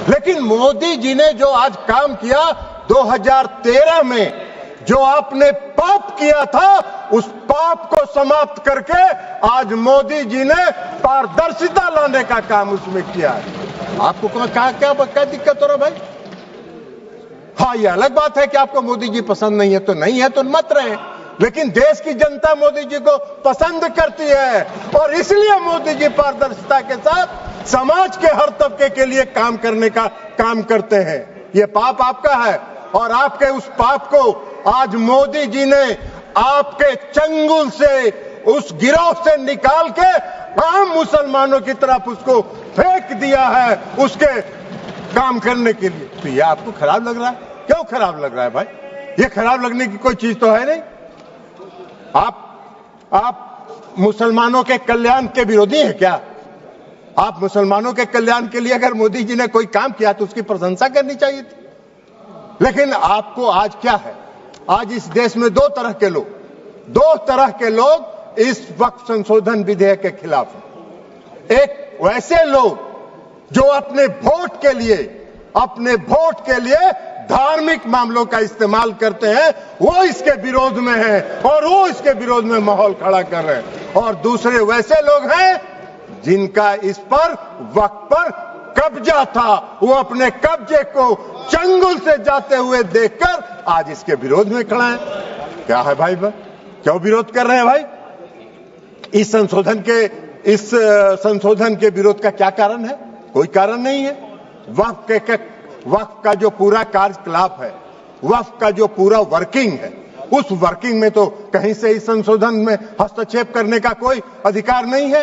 लेकिन मोदी जी ने जो आज काम किया 2013 में, जो आपने पाप किया था, उस पाप को समाप्त करके आज मोदी जी ने पारदर्शिता लाने का काम उसमें किया है। आपको क्या दिक्कत हो रहा भाई? हाँ, ये अलग बात है कि आपको मोदी जी पसंद नहीं है तो नहीं है, तो मत रहे, लेकिन देश की जनता मोदी जी को पसंद करती है और इसलिए मोदी जी पारदर्शिता के साथ समाज के हर तबके के लिए काम करने का काम करते हैं। ये पाप आपका है और आपके उस पाप को आज मोदी जी ने आपके चंगुल से, उस गिरोह से निकाल के आम मुसलमानों की तरफ उसको फेंक दिया है उसके काम करने के लिए। तो ये आपको खराब लग रहा है? क्यों खराब लग रहा है भाई? ये खराब लगने की कोई चीज तो है नहीं। आप मुसलमानों के कल्याण के विरोधी हैं क्या? आप मुसलमानों के कल्याण के लिए अगर मोदी जी ने कोई काम किया तो उसकी प्रशंसा करनी चाहिए थी। लेकिन आपको आज क्या है? आज इस देश में दो तरह के लोग इस वक्त संशोधन विधेयक के खिलाफ हैं। एक वैसे लोग जो अपने वोट के लिए धार्मिक मामलों का इस्तेमाल करते हैं, वो इसके विरोध में हैं और वो इसके विरोध में माहौल खड़ा कर रहे हैं। और दूसरे वैसे लोग हैं जिनका इस पर वक्त पर कब्जा था, वो अपने कब्जे को चंगुल से जाते हुए देखकर आज इसके विरोध में खड़ा है। क्या है भाई? क्यों विरोध कर रहे हैं भाई? इस संशोधन के विरोध का क्या कारण है? कोई कारण नहीं है। वक्फ का जो पूरा कार्यकलाप है, वक्फ का जो पूरा वर्किंग है, उस वर्किंग में तो कहीं से इस संशोधन में हस्तक्षेप करने का कोई अधिकार नहीं है।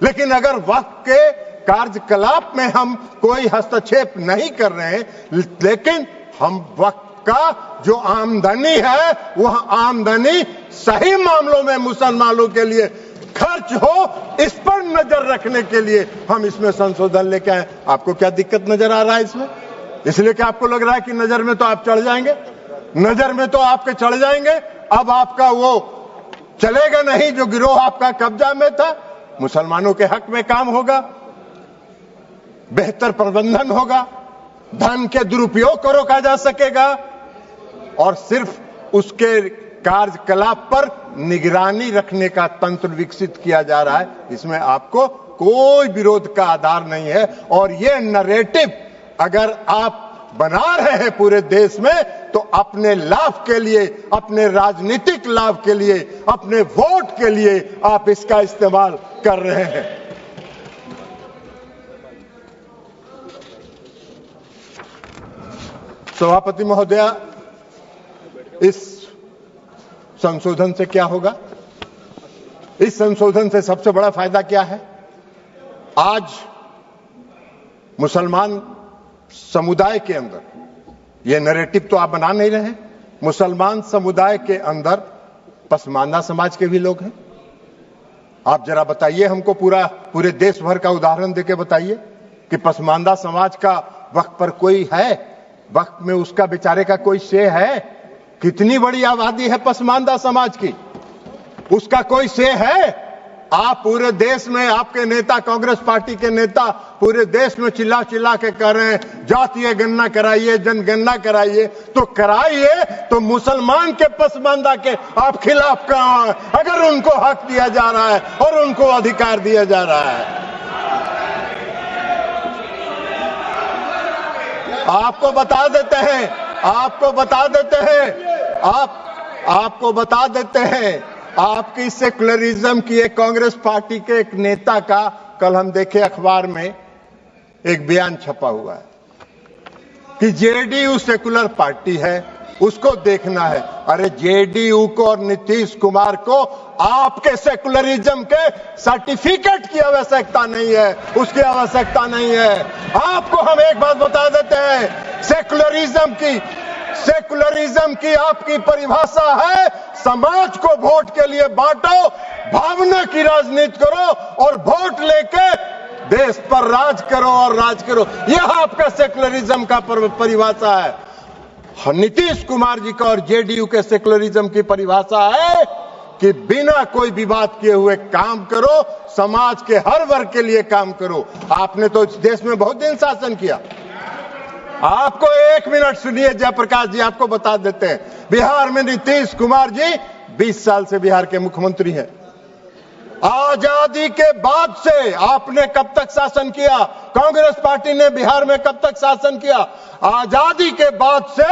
लेकिन अगर वक्फ के कार्यकलाप में हम कोई हस्तक्षेप नहीं कर रहे हैं, लेकिन हम वक्फ का जो आमदनी है वह आमदनी सही मामलों में मुसलमानों के लिए खर्च हो, इस पर नजर रखने के लिए हम इसमें संशोधन लेके आए। आपको क्या दिक्कत नजर आ रहा है इसमें? इसलिए कि आपको लग रहा है कि नजर में तो आप चढ़ जाएंगे, नजर में तो आपके चढ़ जाएंगे। अब आपका वो चलेगा नहीं जो गिरोह आपका कब्जा में था। मुसलमानों के हक में काम होगा, बेहतर प्रबंधन होगा, धन के दुरुपयोग को रोका जा सकेगा और सिर्फ उसके कार्यकलाप पर निगरानी रखने का तंत्र विकसित किया जा रहा है। इसमें आपको कोई विरोध का आधार नहीं है। और ये नैरेटिव अगर आप बना रहे हैं पूरे देश में, तो अपने लाभ के लिए, अपने राजनीतिक लाभ के लिए, अपने वोट के लिए आप इसका इस्तेमाल कर रहे हैं। सभापति महोदया, इस संशोधन से क्या होगा? इस संशोधन से सबसे बड़ा फायदा क्या है? आज मुसलमान समुदाय के अंदर, यह नैरेटिव तो आप बना नहीं रहे हैं, मुसलमान समुदाय के अंदर पसमानदा समाज के भी लोग हैं। आप जरा बताइए हमको, पूरे देश भर का उदाहरण देके बताइए कि पसमानदा समाज का वक्फ पर कोई है? वक्फ में उसका बेचारे का कोई से है? कितनी बड़ी आबादी है पसमानदा समाज की, उसका कोई से है? आप पूरे देश में, आपके नेता, कांग्रेस पार्टी के नेता पूरे देश में चिल्ला चिल्ला के कह रहे हैं जातीय गणना कराइए, जनगणना कराइए। तो कराइए, तो मुसलमान के पसमानदा के आप खिलाफ कहां? अगर उनको हक दिया जा रहा है और उनको अधिकार दिया जा रहा है। आपको बता देते हैं आपकी सेकुलरिज्म की एक कांग्रेस पार्टी के एक नेता का कल हम देखे अखबार में एक बयान छपा हुआ है कि जेडीयू सेकुलर पार्टी है, उसको देखना है। अरे जेडीयू को और नीतीश कुमार को आपके सेकुलरिज्म के सर्टिफिकेट की आवश्यकता नहीं है, उसकी आवश्यकता नहीं है। आपको हम एक बात बता देते हैं, सेकुलरिज्म की आपकी परिभाषा है समाज को वोट के लिए बांटो, भावना की राजनीति करो और वोट लेके देश पर राज करो और राज करो। यह आपका सेकुलरिज्म का परिभाषा है। नीतीश कुमार जी का और जेडीयू के सेकुलरिज्म की परिभाषा है कि बिना कोई विवाद किए हुए काम करो, समाज के हर वर्ग के लिए काम करो। आपने तो इस देश में बहुत दिन शासन किया, आपको 1 मिनट सुनिए जयप्रकाश जी, आपको बता देते हैं। बिहार में नीतीश कुमार जी 20 साल से बिहार के मुख्यमंत्री हैं। आजादी के बाद से आपने कब तक शासन किया? कांग्रेस पार्टी ने बिहार में कब तक शासन किया? आजादी के बाद से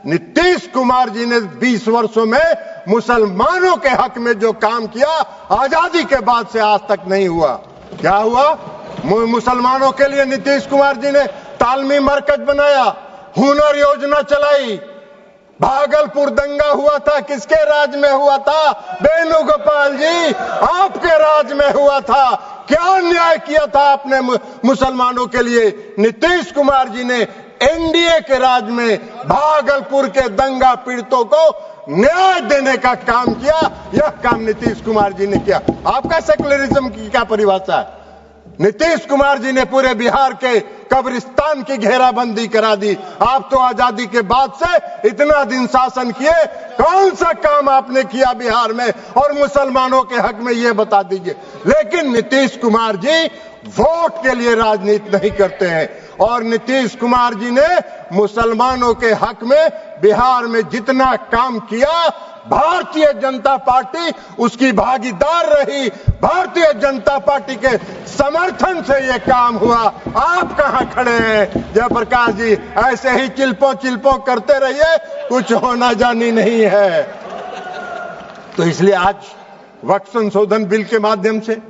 नीतीश कुमार जी ने 20 वर्षों में मुसलमानों के हक में जो काम किया, आजादी के बाद से आज तक नहीं हुआ। क्या हुआ? मुसलमानों के लिए नीतीश कुमार जी ने तालमी मरकज बनाया, हुनर योजना चलाई। भागलपुर दंगा हुआ था, किसके राज में हुआ था? वेणुगोपाल जी, आपके राज में हुआ था। क्या न्याय किया था आपने मुसलमानों के लिए? नीतीश कुमार जी ने एनडीए के राज में भागलपुर के दंगा पीड़ितों को न्याय देने का काम किया। यह काम नीतीश कुमार जी ने किया। आपका सेकुलरिज्म की क्या परिभाषा है? नीतीश कुमार जी ने पूरे बिहार के कब्रिस्तान की घेराबंदी करा दी। आप तो आजादी के बाद से इतना दिन शासन किए, कौन सा काम आपने किया बिहार में और मुसलमानों के हक में, ये बता दीजिए। लेकिन नीतीश कुमार जी वोट के लिए राजनीति नहीं करते हैं और नीतीश कुमार जी ने मुसलमानों के हक में बिहार में जितना काम किया, भारतीय जनता पार्टी उसकी भागीदार रही। भारतीय जनता पार्टी के समर्थन से यह काम हुआ। आप कहां खड़े हैं जयप्रकाश जी? ऐसे ही चिल्पो चिल्पो करते रहिए, कुछ होना जानी नहीं है। तो इसलिए आज वक्फ संशोधन बिल के माध्यम से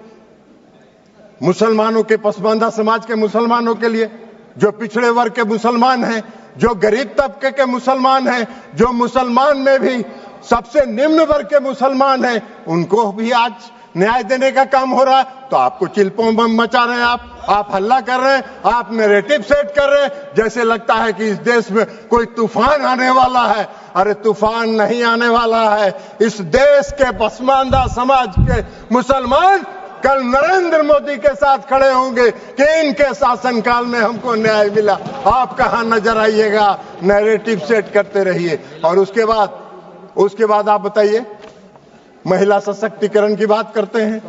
मुसलमानों के, पसमानदा समाज के मुसलमानों के लिए, जो पिछड़े वर्ग के मुसलमान हैं, जो गरीब तबके के मुसलमान हैं, जो मुसलमान में भी सबसे निम्न वर्ग के मुसलमान हैं, उनको भी आज न्याय देने का काम हो रहा है। तो आपको चिल्पों बम मचा रहे हैं, आप हल्ला कर रहे हैं, आप नैरेटिव सेट कर रहे हैं, जैसे लगता है कि इस देश में कोई तूफान आने वाला है। अरे तूफान नहीं आने वाला है। इस देश के पसमानदा समाज के मुसलमान कल नरेंद्र मोदी के साथ खड़े होंगे कि इनके शासनकाल में हमको न्याय मिला। आप कहां नजर आइएगा? नैरेटिव सेट करते रहिए। और उसके बाद आप बताइए, महिला सशक्तिकरण की बात करते हैं,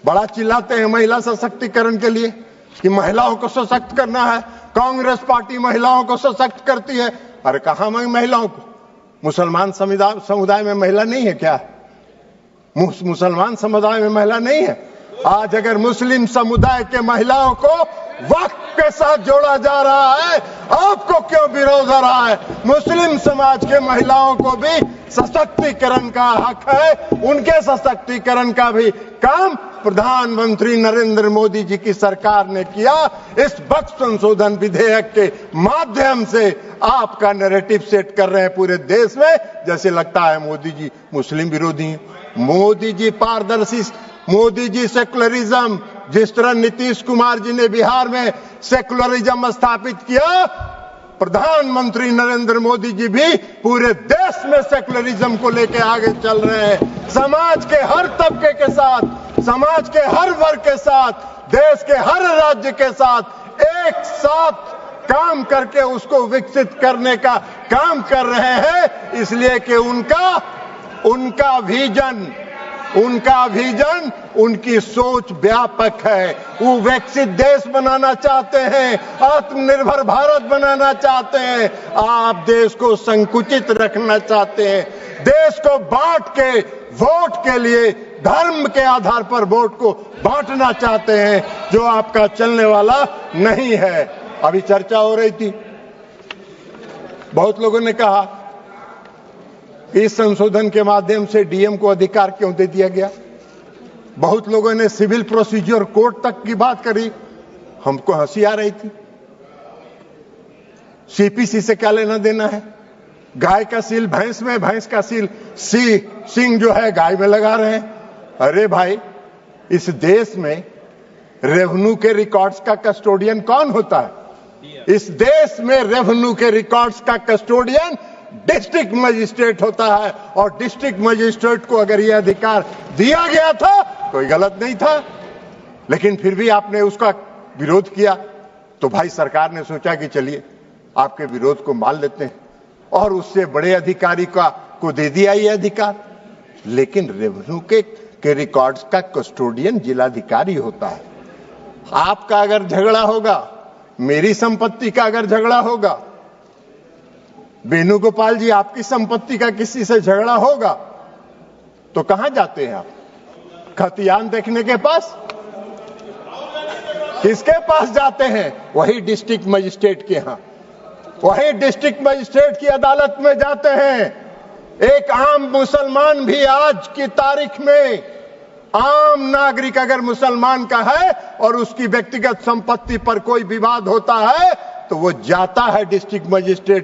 बड़ा चिल्लाते हैं महिला सशक्तिकरण के लिए कि महिलाओं को सशक्त करना है। कांग्रेस पार्टी महिलाओं को सशक्त करती है। अरे कहां महिलाओं को? मुसलमान समुदाय में महिला नहीं है क्या? मुसलमान समुदाय में महिला नहीं है? आज अगर मुस्लिम समुदाय के महिलाओं को वक्फ के साथ जोड़ा जा रहा है, आपको क्यों विरोध हो रहा है? मुस्लिम समाज के महिलाओं को भी सशक्तिकरण का हक है। उनके सशक्तिकरण का भी काम प्रधानमंत्री नरेंद्र मोदी जी की सरकार ने किया। इस वक्फ संशोधन विधेयक के माध्यम से आपका नैरेटिव सेट कर रहे हैं पूरे देश में, जैसे लगता है मोदी जी मुस्लिम विरोधी हैं। मोदी जी पारदर्शी, मोदी जी सेकुलरिज्म, जिस तरह नीतीश कुमार जी ने बिहार में सेकुलरिज्म स्थापित किया, प्रधानमंत्री नरेंद्र मोदी जी भी पूरे देश में सेकुलरिज्म को लेकर आगे चल रहे हैं। समाज के हर तबके के साथ, समाज के हर वर्ग के साथ, देश के हर राज्य के साथ एक साथ काम करके उसको विकसित करने का काम कर रहे हैं। इसलिए कि उनका विजन, उनकी सोच व्यापक है। वो विकसित देश बनाना चाहते हैं, आत्मनिर्भर भारत बनाना चाहते हैं। आप देश को संकुचित रखना चाहते हैं, देश को बांट के वोट के लिए धर्म के आधार पर वोट को बांटना चाहते हैं, जो आपका चलने वाला नहीं है। अभी चर्चा हो रही थी, बहुत लोगों ने कहा इस संशोधन के माध्यम से डीएम को अधिकार क्यों दे दिया गया। बहुत लोगों ने सिविल प्रोसीजर कोड तक की बात करी, हमको हंसी आ रही थी। सीपीसी से क्या लेना देना है? गाय का सील भैंस में, भैंस का सील सिंह जो है गाय में लगा रहे हैं। अरे भाई, इस देश में रेवेन्यू के रिकॉर्ड्स का कस्टोडियन कौन होता है? इस देश में रेवेन्यू के रिकॉर्ड्स का कस्टोडियन डिस्ट्रिक्ट मजिस्ट्रेट होता है। और डिस्ट्रिक्ट मजिस्ट्रेट को अगर यह अधिकार दिया गया था, कोई गलत नहीं था, लेकिन फिर भी आपने उसका विरोध किया। तो भाई सरकार ने सोचा कि चलिए आपके विरोध को मान लेते हैं और उससे बड़े अधिकारी को दे दिया यह अधिकार। लेकिन रेवेन्यू के रिकॉर्ड्स का कस्टोडियन जिलाधिकारी होता है। आपका अगर झगड़ा होगा मेरी संपत्ति का अगर झगड़ा होगा, वेणुगोपाल जी आपकी संपत्ति का किसी से झगड़ा होगा, तो कहां जाते हैं आप? खतियान देखने के पास? किसके पास जाते हैं? वही डिस्ट्रिक्ट मजिस्ट्रेट के यहां, वही डिस्ट्रिक्ट मजिस्ट्रेट की अदालत में जाते हैं। एक आम मुसलमान भी आज की तारीख में, आम नागरिक अगर मुसलमान का है और उसकी व्यक्तिगत संपत्ति पर कोई विवाद होता है तो वो जाता है डिस्ट्रिक्ट मजिस्ट्रेट